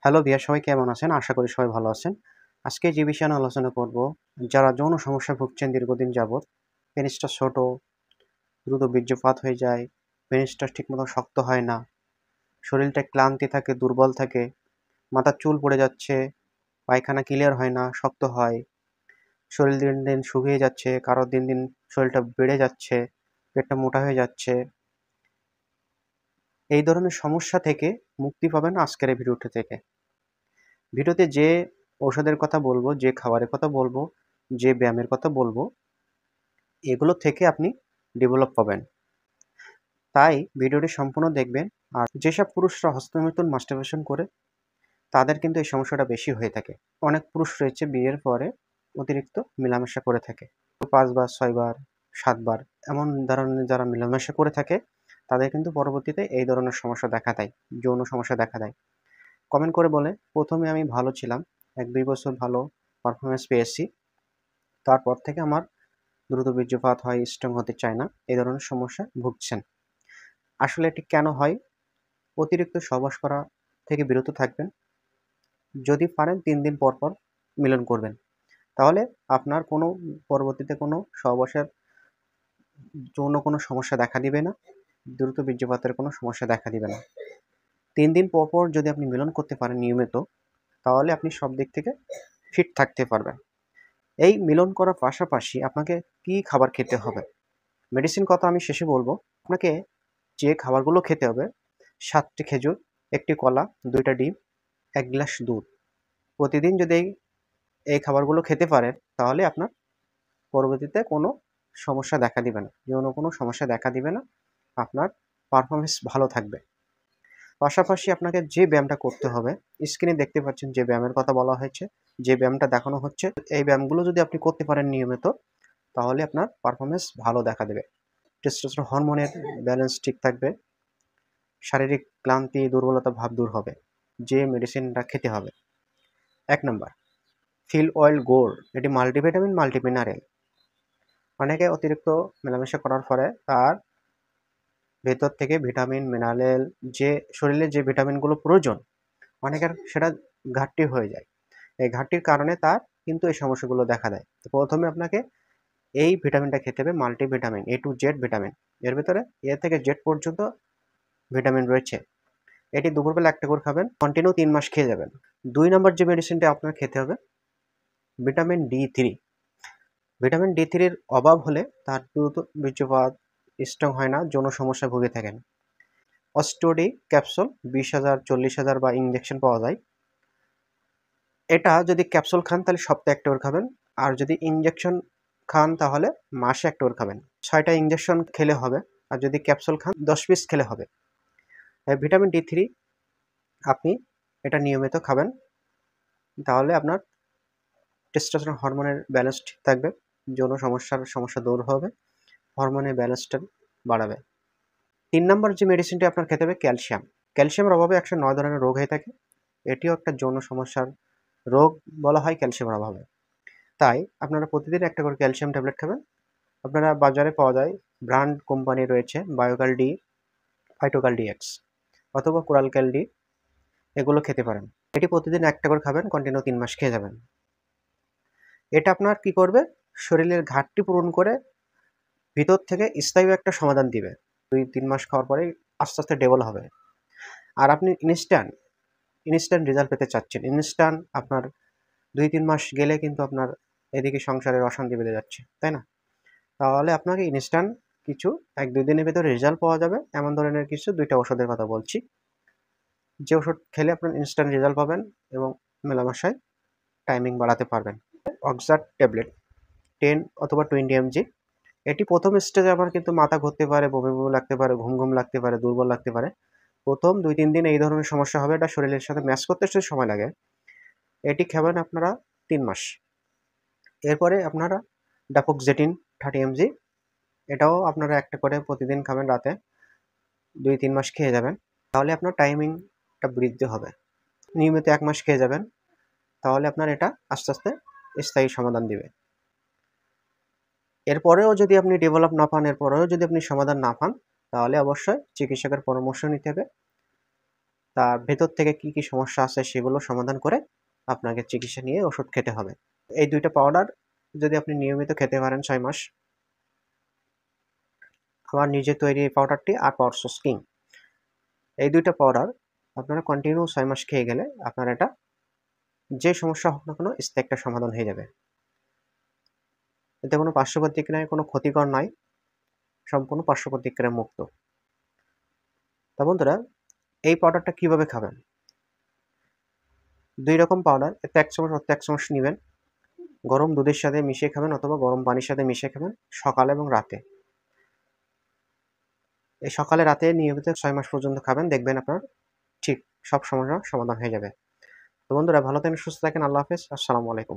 Hello viewer, সবাই কেমন আছেন? আশা করি সবাই ভালো আছেন। আজকে যে বিষয়ে নিয়ে আলোচনা করব, যারা যৌন সমস্যায় ভুগছেন দীর্ঘদিন যাবৎ, পেনিসটা ছোট, দ্রুত বীর্যপাত হয়ে যায়, পেনিসটা ঠিকমতো শক্ত হয় না, শরীরটা ক্লান্তি থাকে, দুর্বল থাকে, মাথার চুল পড়ে যাচ্ছে, পায়খানা ক্লিয়ার হয় না, শক্ত হয়, শরীর দিন দিন শুকিয়ে যাচ্ছে, কারো দিন দিন শরীরটা বেড়ে যাচ্ছে, পেটটা মোটা হয়ে যাচ্ছে। এই ধরনের সমস্যা থেকে মুক্তি পাবেন আজকের এই ভিডিওটা থেকে। ভিডিওতে যে ঔষধের কথা বলবো, যে খাবারের কথা বলবো, যে ব্যায়ামের কথা বলবো, এগুলো থেকে আপনি ডেভেলপ পাবেন। তাই ভিডিওটি সম্পূর্ণ দেখবেন। আর যেসব পুরুষরা হস্তমৈথুন মাস্টারবেশন করে, তাদের কিন্তু এই সমস্যাটা বেশি হয়ে থাকে। অনেক পুরুষ রয়েছে বিয়ের পরে অতিরিক্ত মেলামেশা করে থাকে, 5 বার, 6 বার, 7 বার, এমন ধরনের যারা মেলামেশা করে থাকে, তাদের কিন্তু পরবর্তীতে এই ধরনের সমস্যা দেখা দেয়, যৌন সমস্যা দেখা দেয়। কমেন্ট করে বলে, প্রথমে আমি ভালো ছিলাম, 1-2 বছর ভালো পারফরমেন্স পেয়েছি, তারপর থেকে আমার দ্রুত বীর্যপাত হয়, স্ট্রং হতে চায় না, এই ধরনের সমস্যায় ভুগছেন। আসলে এটি কেন হয়? অতিরিক্ত সহবাস করা থেকে বিরত থাকবেন। যদি পারেন 3 দিন পর পর মিলন করবেন, তাহলে আপনার কোনো পরবর্তীতে কোনো সহবাসের যৌন কোনো সমস্যা দেখা দিবে না, দ্রুত বীর্যপাতের কোনো সমস্যা দেখা দিবে না। 3 দিন পর পর যদি আপনি মিলন করতে পারেন নিয়মিত, তাহলে আপনি সব দিক থেকে ফিট থাকতে পারবেন। এই মিলন করার পাশাপাশি আপনাকে কি খাবার খেতে হবে? মেডিসিন কথা আমি শেষে বলবো। আপনাকে যে খাবারগুলো খেতে হবে: 7টি খেজুর, 1টি কলা, 2টা ডিম, 1 গ্লাস দুধ। প্রতিদিন যদি এই খাবারগুলো খেতে পারেন, তাহলে আপনার পরবর্তীতে কোনো সমস্যা দেখা দিবে না, যৌন কোনো সমস্যা দেখা দিবে না, আপনার পারফরমেন্স ভালো থাকবে। পাশাপাশি আপনাকে যে ব্যায়ামটা করতে হবে, স্ক্রিনে দেখতে পাচ্ছেন যে ব্যায়ামের কথা বলা হয়েছে, যে ব্যায়ামটা দেখানো হচ্ছে, এই ব্যায়ামগুলো যদি আপনি করতে পারেন নিয়মিত, তাহলে আপনার পারফরমেন্স ভালো দেখা দেবে। টেস্টোস্টেরন হরমোনের ব্যালেন্স ঠিক থাকবে, শারীরিক ক্লান্তি, দুর্বলতা ভাব দূর হবে। যে মেডিসিনটা খেতে হবে: 1 নাম্বার ফিল অয়েল গোল্ড। এটি মাল্টিভিটামিন, মাল্টিমিনারেল। অনেকে অতিরিক্ত মেলামেশা করার ফলে তার ভেতর থেকে ভিটামিন, মিনারেল, যে শরীরে যে ভিটামিনগুলো প্রয়োজন, অনেকের সেটা ঘাটতি হয়ে যায়। এই ঘাটতির কারণে তার কিন্তু এই সমস্যাগুলো দেখা দেয়। তো প্রথমে আপনাকে এই ভিটামিনটা খেতে হবে, multivitamin, A to Z vitamin. এর ভেতরে A থেকে Z পর্যন্ত ভিটামিন রয়েছে। এটি দুপুরবেলা 1টা করে খাবেন, কন্টিনিউ 3 মাস খেয়ে যাবেন। 2 নাম্বার যে মেডিসিনটা আপনার খেতে হবে, ভিটামিন D3। ভিটামিন D3-র অভাব হলে তার দ্রুত বীর্যপাত, স্ট্রং হয় না, যৌন সমস্যায় ভুগে থাকেন। অস্টোডি ক্যাপসুল 20,000, 40,000 বা ইনজেকশন পাওয়া যায়। এটা যদি ক্যাপসুল খান তাহলে সপ্তাহে 1টা করে খাবেন, আর যদি ইনজেকশন খান তাহলে মাসে 1টা করে খাবেন। 6টা ইনজেকশন খেলে হবে, আর যদি ক্যাপসুল খান 10 পিস খেলে হবে। ভিটামিন D3 আপনি এটা নিয়মিত খাবেন, তাহলে আপনার টেস্টোস্টেরন হরমোনের ব্যালেন্স ঠিক থাকবে, যৌন সমস্যা দূর হবে, হরমোনের ব্যালেন্সটা বাড়াবে। 3 নাম্বার যে মেডিসিনটি আপনার খেতে হবে, ক্যালসিয়াম। ক্যালসিয়ামের অভাবে 109 ধরনের রোগ হয়ে থাকে। এটিও একটা যৌন সমস্যার রোগ বলা হয় ক্যালসিয়ামের অভাবে। তাই আপনারা প্রতিদিন 1টা করে ক্যালসিয়াম ট্যাবলেট খাবেন। আপনারা বাজারে পাওয়া যায়, ব্র্যান্ড কোম্পানি রয়েছে, বায়োকাল ডি, ফাইটোকাল ডিএক্স অথবা কোরালক্যাল ডি, এগুলো খেতে পারেন। এটি প্রতিদিন 1টা করে খাবেন, কন্টিনিউ 3 মাস খেয়ে যাবেন। এটা আপনার কি করবে? শরীরের ঘাটতি পূরণ করে ভিতর থেকে স্থায়ী একটা সমাধান দিবে। 2-3 মাস খাওয়ার পরেই আস্তে আস্তে ডেভেলপ হবে। আর আপনি ইনস্ট্যান্ট রেজাল্ট পেতে চাচ্ছেন, ইনস্ট্যান্ট আপনার 2-3 মাস গেলে কিন্তু আপনার এদিকে সংসারের অশান্তি বেড়ে যাচ্ছে, তাই না? তাহলে আপনাকে ইনস্ট্যান্ট কিছু 1-2 দিনের ভেতরে রেজাল্ট পাওয়া যাবে, এমন ধরনের কিছু 2টা ওষুধের কথা বলছি। যে ওষুধ খেলে আপনার ইনস্ট্যান্ট রেজাল্ট পাবেন এবং মেলামেশায় টাইমিং বাড়াতে পারবেন। অক্সার ট্যাবলেট 10 অথবা 20 mg। এটি প্রথম স্টেজে আমার কিন্তু মাথা ঘুরতে পারে, বমি বমি লাগতে পারে, ঘুম ঘুম লাগতে পারে, দুর্বল লাগতে পারে। প্রথম 2-3 দিন এই ধরনের সমস্যা হবে, এটা শরীরের সাথে ম্যাচ করতে একটু সময় লাগে। এটি খাবেন আপনারা 3 মাস। এরপরে আপনারা ডাপোক্সেটিন 30 mg, এটাও আপনারা 1টা করে প্রতিদিন খাবেন রাতে, 2-3 মাস খেয়ে যাবেন, তাহলে আপনার টাইমিংটা বৃদ্ধি হবে। নিয়মিত 1 মাস খেয়ে যাবেন, তাহলে আপনার এটা আস্তে আস্তে স্থায়ী সমাধান দিবে। এরপরেও যদি আপনি ডেভেলপ না পান, এরপরেও যদি আপনি সমাধান না পান, তাহলে অবশ্যই চিকিৎসকের পরামর্শ নিতে হবে। তার ভেতর থেকে কি, কি সমস্যা আছে সেগুলো সমাধান করে আপনাকে চিকিৎসা নিয়ে ওষুধ খেতে হবে। এই ২ টা পাউডার যদি আপনি নিয়মিত খেতে পারেন ৬ মাস, আমার নিজের তৈরি এই পাউডারটি আর পাওয়ারসোর্স কিং, এই ২ টা পাউডার আপনারা কন্টিনিউ ৬ মাস খেয়ে গেলে আপনার এটা যে সমস্যা হোক না কেন স্থায়ী একটা সমাধান হয়ে যাবে। এতে কোনো পার্শ্ব প্রতিক্রিয়া নাই, কোনো ক্ষতিকর নয়, সম্পূর্ণ পার্শ্ব প্রতিক্রিয়া মুক্ত। তা বন্ধুরা, এই পাউডারটা কিভাবে খাবেন? ২ রকম পাউডার, এতে ১ চামচ অর্থে ১ চামচ নিবেন। গরম দুধের সাথে মিশিয়ে খাবেন অথবা গরম পানির সাথে মিশিয়ে খাবেন সকালে এবং রাতে। এই সকালে রাতে নিয়মিত ৬ মাস পর্যন্ত খাবেন। দেখবেন আপনার ঠিক সব সমস্যার সমাধান হয়ে যাবে। তো বন্ধুরা ভালো থাকেন, সুস্থ থাকেন। আল্লাহ হাফেজ। আসসালামু আলাইকুম।